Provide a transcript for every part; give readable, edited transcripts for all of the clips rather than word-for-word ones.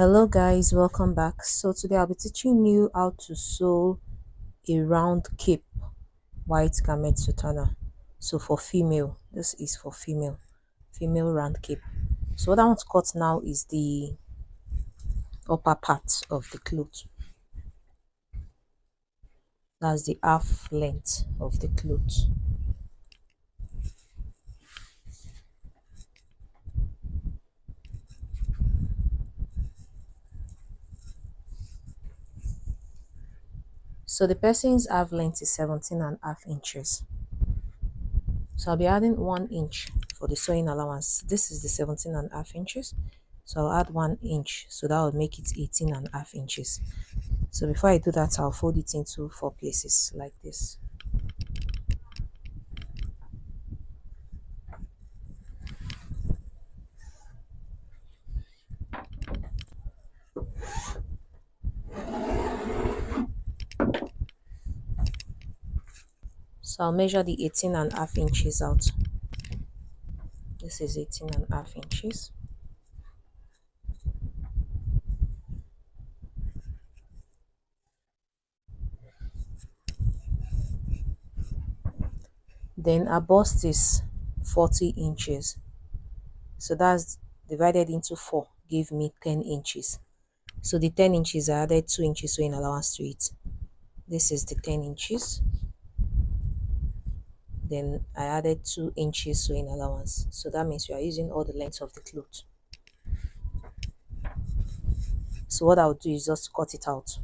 Hello guys, welcome back. So today I'll be teaching you how to sew a round cape white garment sutana. So for female, this is for female round cape. So what I want to cut now is the upper part of the cloth. That's the half length of the cloth. So the person's half length is 17.5 inches. So I'll be adding 1 inch for the sewing allowance. This is the 17.5 inches. So I'll add 1 inch. So that will make it 18.5 inches. So before I do that, I'll fold it into 4 places like this. So I'll measure the 18.5 inches out. This is 18.5 inches. Then our bust is 40 inches. So that's divided into 4, give me 10 inches. So the 10 inches, I added 2 inches sewing allowance to it. This is the 10 inches. Then I added 2 inches sewing allowance. So that means we are using all the length of the cloth. So what I'll do is just cut it out.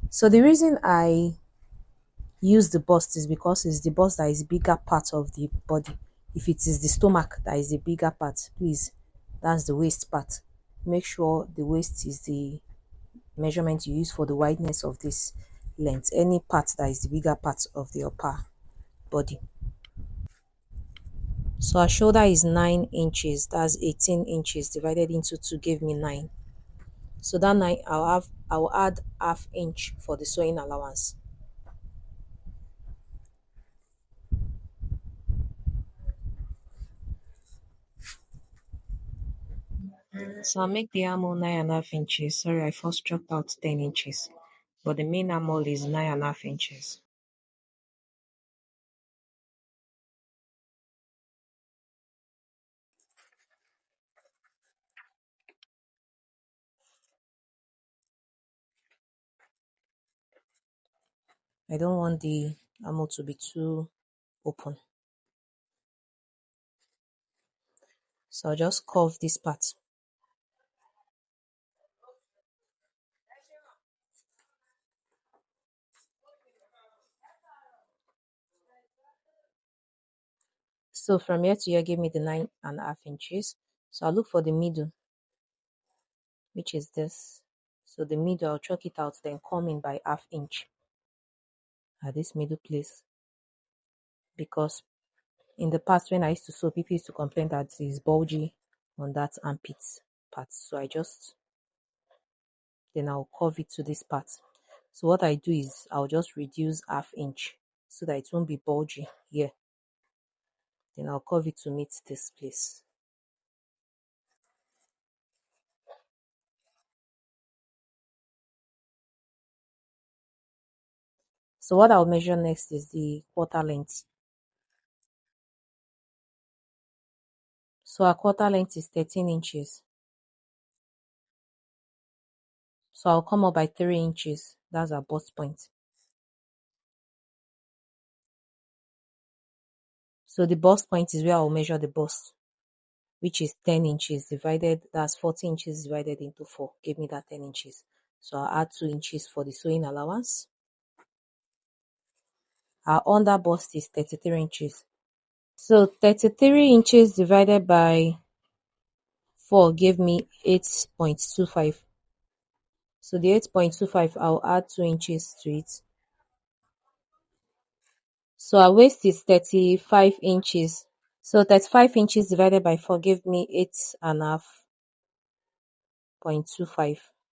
So the reason I use the bust is because it's the bust that is bigger part of the body. If it is the stomach that is the bigger part, please, that's the waist part. Make sure the waist is the measurement you use for the wideness of this length. Any part that is the bigger part of the upper body. So our shoulder is 9 inches. That's 18 inches divided into 2 gave me 9. So that 9, I'll add half inch for the sewing allowance. So I'll make the armhole 9.5 inches. Sorry, I first dropped out 10 inches. But the main armhole is 9.5 inches. I don't want the armhole to be too open. So I'll just curve this part. So from here to here, give me the 9.5 inches. So I'll look for the middle, which is this. So the middle, I'll chalk it out, then come in by half inch at this middle place. Because in the past, when I used to sew, people used to complain that it's bulgy on that armpit part. So then I'll curve it to this part. So what I do is I'll just reduce half inch so that it won't be bulgy here. Then I'll curve it to meet this place. So what I'll measure next is the quarter length. So our quarter length is 13 inches. So I'll come up by 3 inches. That's our bust point. So the bust point is where I'll measure the bust, which is 10 inches divided, that's 40 inches divided into 4. Give me that 10 inches. So I'll add 2 inches for the sewing allowance. Our under bust is 33 inches. So 33 inches divided by 4 gave me 8.25. So the 8.25, I'll add 2 inches to it. So our waist is 35 inches. So 35 inches divided by 4 gave me 8.5.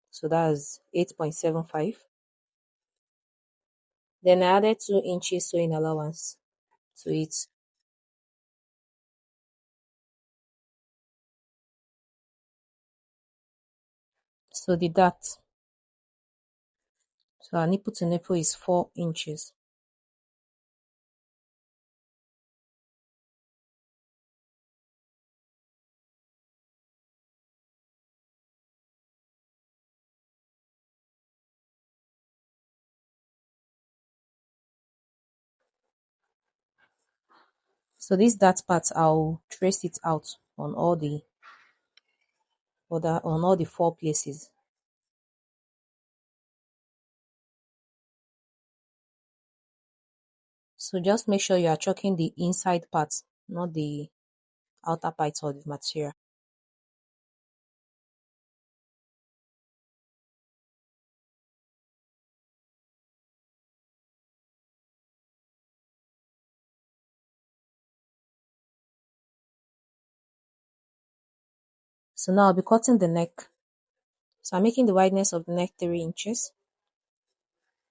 So that's 8.75. Then I added 2 inches sewing allowance to it. So the dart. So our nipple to nipple is 4 inches. So this dart part, I'll trace it out on all the on all the 4 places. So just make sure you are chalking the inside part, not the outer part of the material. So now I'll be cutting the neck. So I'm making the wideness of the neck 3 inches.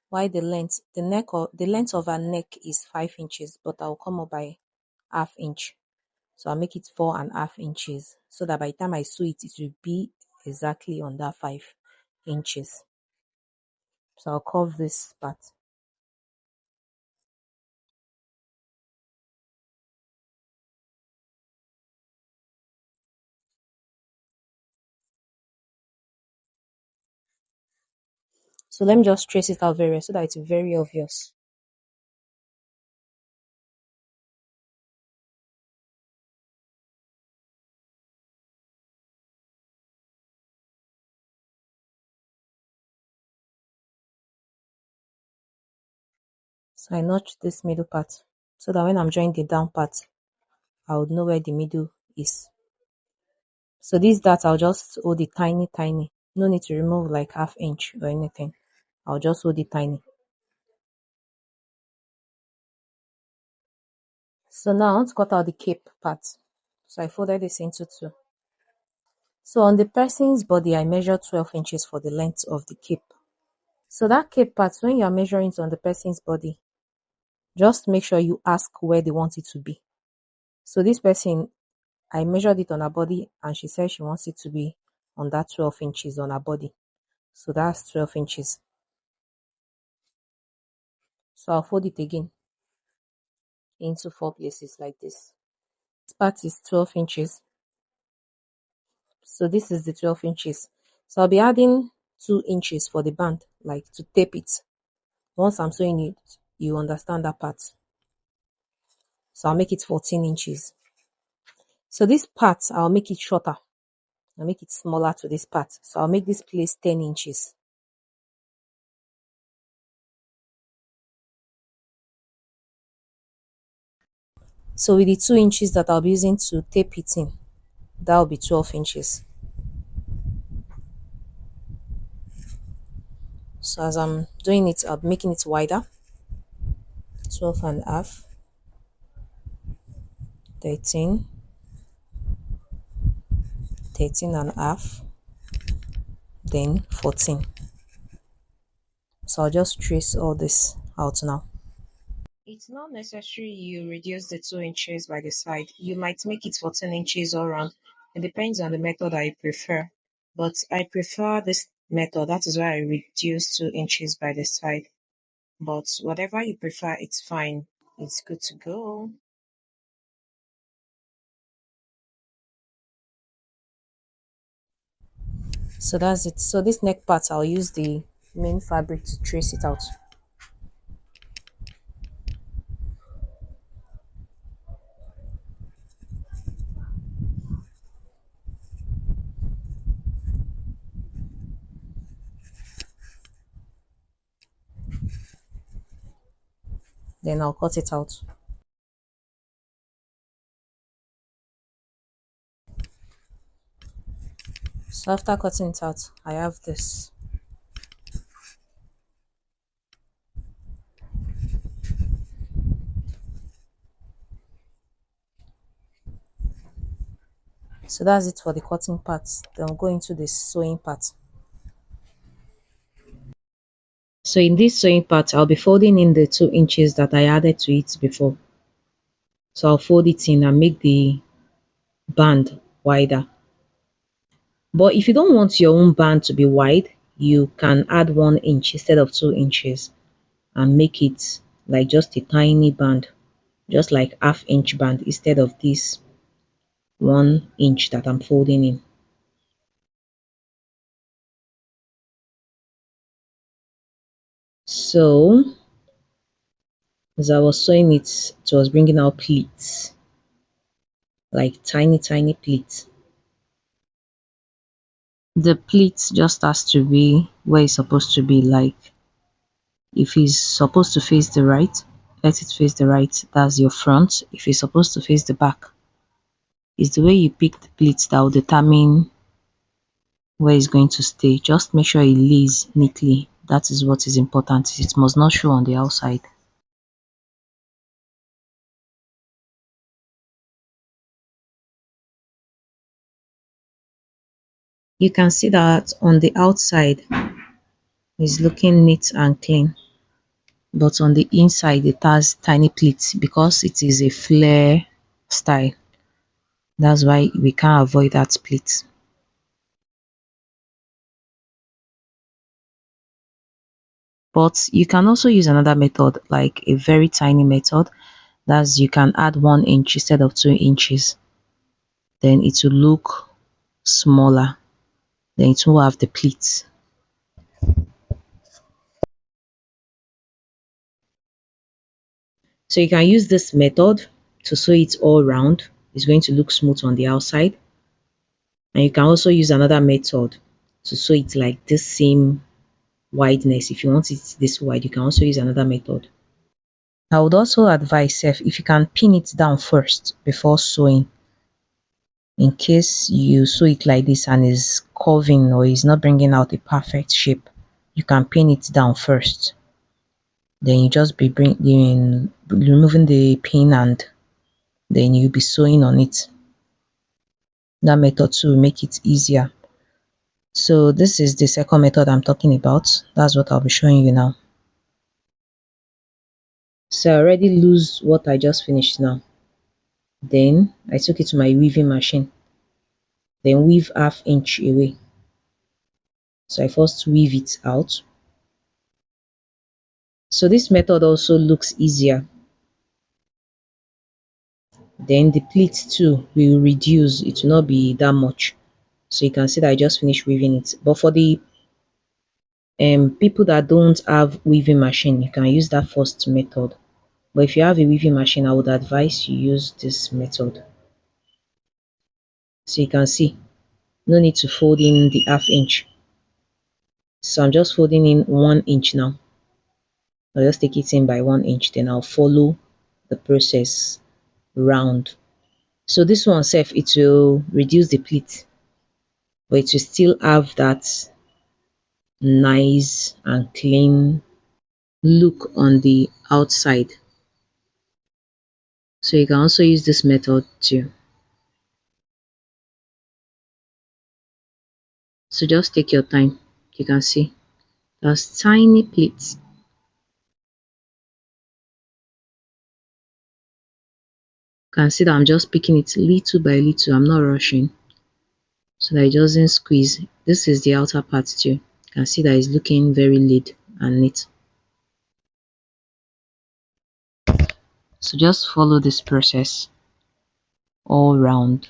While the length of our neck is 5 inches, but I'll come up by half inch. So I'll make it 4.5 inches so that by the time I sew it, it will be exactly on that 5 inches. So I'll curve this part. So let me just trace it out very well so that it's very obvious. So I notch this middle part so that when I'm joining the down part, I would know where the middle is. So this dart, I'll just hold it tiny, tiny. No need to remove like half inch or anything. I'll just hold it tiny. So now I want to cut out the cape part. So I folded this into 2. So on the person's body, I measured 12 inches for the length of the cape. So that cape part, when you are measuring it on the person's body, just make sure you ask where they want it to be. So this person, I measured it on her body and she said she wants it to be on that 12 inches on her body. So that's 12 inches. So I'll fold it again into 4 places like this. This part is 12 inches. So this is the 12 inches. So I'll be adding 2 inches for the band, like to tape it. Once I'm sewing it, you understand that part. So I'll make it 14 inches. So this part, I'll make it shorter. I'll make it smaller to this part. So I'll make this place 10 inches. So with the 2 inches that I'll be using to tape it in, that will be 12 inches. So as I'm doing it, I'll be making it wider. 12.5, 13, 13.5, then 14. So I'll just trace all this out now. It's not necessary you reduce the 2 inches by the side. You might make it 14 inches all around. It depends on the method I prefer. But I prefer this method. That is why I reduce 2 inches by the side. But whatever you prefer, it's fine. It's good to go. So that's it. So this neck part, I'll use the main fabric to trace it out. Then I'll cut it out. So after cutting it out, I have this. So that's it for the cutting part. Then we'll go into the sewing part. So in this sewing part, I'll be folding in the 2 inches that I added to it before. So I'll fold it in and make the band wider. But if you don't want your own band to be wide, you can add 1 inch instead of 2 inches and make it like just a tiny band, just like half-inch band instead of this 1 inch that I'm folding in. So as I was sewing it, it was bringing out pleats, like tiny pleats. The pleat just has to be where it's supposed to be. Like if it's supposed to face the right, let it face the right. That's your front. If it's supposed to face the back, it's the way you pick the pleats that will determine where it's going to stay. Just make sure it lays neatly. That is what is important. It must not show on the outside. You can see that on the outside it's looking neat and clean, but on the inside it has tiny pleats because it is a flare style. That's why we can't avoid that pleat. But you can also use another method, like a very tiny method. That's you can add 1 inch instead of 2 inches. Then it will look smaller. Then it will have the pleats. So you can use this method to sew it all round. It's going to look smooth on the outside. And you can also use another method to sew it like this same wideness. If you want it this wide, you can also use another method. I would also advise if you can pin it down first before sewing, in case you sew it like this and is curving or is not bringing out a perfect shape, you can pin it down first. Then you just be removing the pin and then you'll be sewing on it. That method too will make it easier. So this is the second method I'm talking about. That's what I'll be showing you now. So I already lose what I just finished now. Then I took it to my weaving machine. Then weave half-inch away. So I first weave it out. So this method also looks easier. Then the pleat too will reduce. It will not be that much. So you can see that I just finished weaving it. But for the people that don't have weaving machine, you can use that first method. But if you have a weaving machine, I would advise you use this method. So you can see, no need to fold in the half-inch. So I'm just folding in 1 inch now. I'll just take it in by 1 inch, then I'll follow the process round. So this one self, it will reduce the pleat, but it will still have that nice and clean look on the outside. So you can also use this method too. So just take your time. You can see those tiny pleats. You can see that I'm just picking it little by little. I'm not rushing so that it doesn't squeeze. This is the outer part too. You can see that it's looking very laid and neat. So just follow this process all round.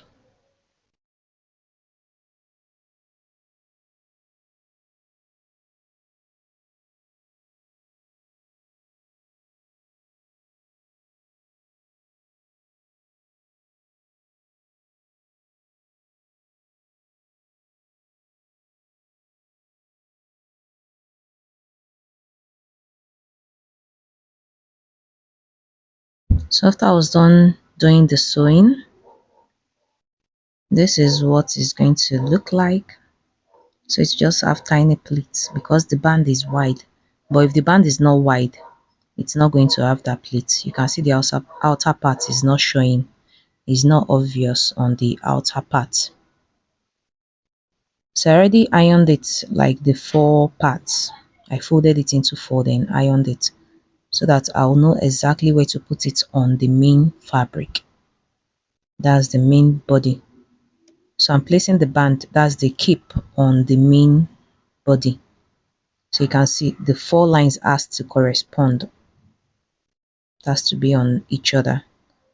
So after I was done doing the sewing, this is what it's going to look like. So it's just have tiny pleats because the band is wide. But if the band is not wide, it's not going to have that pleat. You can see the outer part is not showing. It's not obvious on the outer part. So I already ironed it like the 4 parts. I folded it into 4, then ironed it so that I'll know exactly where to put it on the main fabric. That's the main body. So I'm placing the band, that's the cape, on the main body. So you can see the 4 lines has to correspond. It has to be on each other.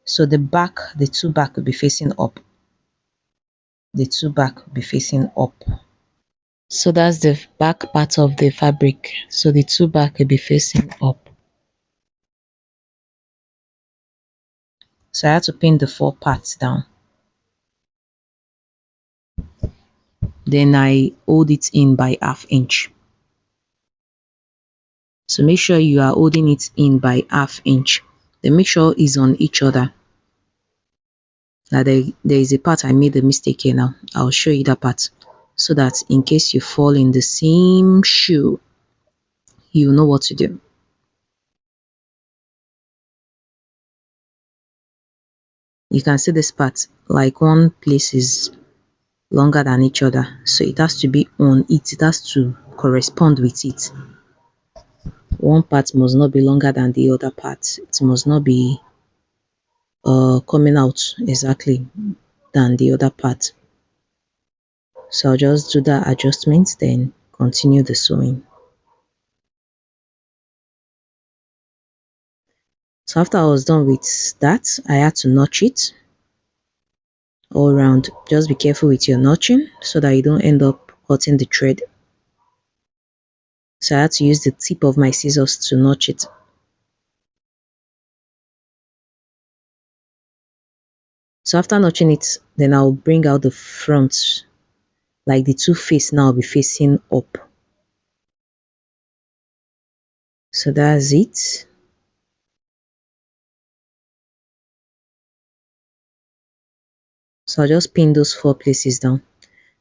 So the back, the 2 back will be facing up. The 2 back will be facing up. So that's the back part of the fabric. So the 2 back will be facing up. So I had to pin the 4 parts down. Then I hold it in by 1/2 inch. So make sure you are holding it in by 1/2 inch. Then make sure it's on each other. Now there is a part I made a mistake here now. I'll show you that part, so that in case you fall in the same shoe, you know what to do. You can see this part, like one place is longer than each other, so it has to be on it. It has to correspond with it. One part must not be longer than the other part. It must not be coming out exactly than the other part. So I'll just do that adjustment, then continue the sewing. So after I was done with that, I had to notch it all around. Just be careful with your notching so that you don't end up cutting the thread. So I had to use the tip of my scissors to notch it. So after notching it, then I'll bring out the front, like the 2 face now will be facing up. So that's it. So I'll just pin those 4 places down.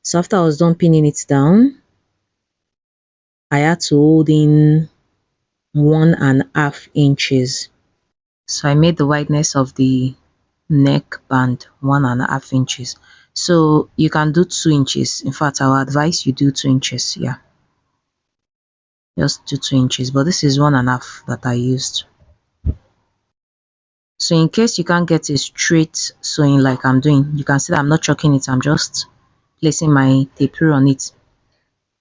So after I was done pinning it down, I had to hold in 1.5 inches. So I made the wideness of the neck band 1.5 inches. So you can do 2 inches. In fact, I would advise you do 2 inches. Yeah, just do 2 inches, but this is 1.5 that I used. So in case you can't get a straight sewing like I'm doing, you can see that I'm not chalking it, I'm just placing my tape rule on it.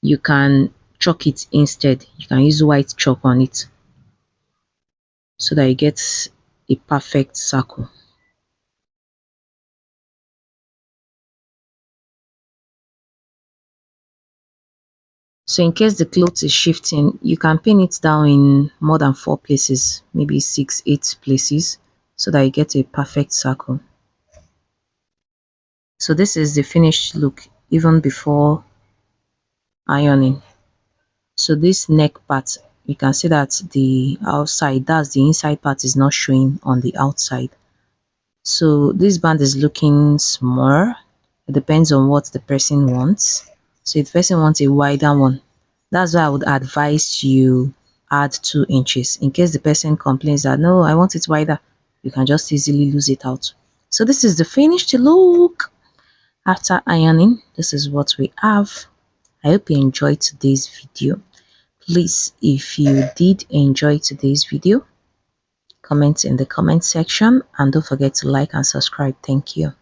You can chalk it instead. You can use white chalk on it so that you get a perfect circle. So in case the cloth is shifting, you can pin it down in more than 4 places, maybe 6, 8 places, so that you get a perfect circle. So this is the finished look even before ironing. So this neck part, you can see that the outside, that's the inside part, is not showing on the outside. So this band is looking small. It depends on what the person wants. So if the person wants a wider one, that's why I would advise you add 2 inches. In case the person complains that no, I want it wider, you can just easily lose it out. So this is the finished look after ironing. This is what we have. I hope you enjoyed today's video. Please, if you did enjoy today's video, comment in the comment section and don't forget to like and subscribe. Thank you.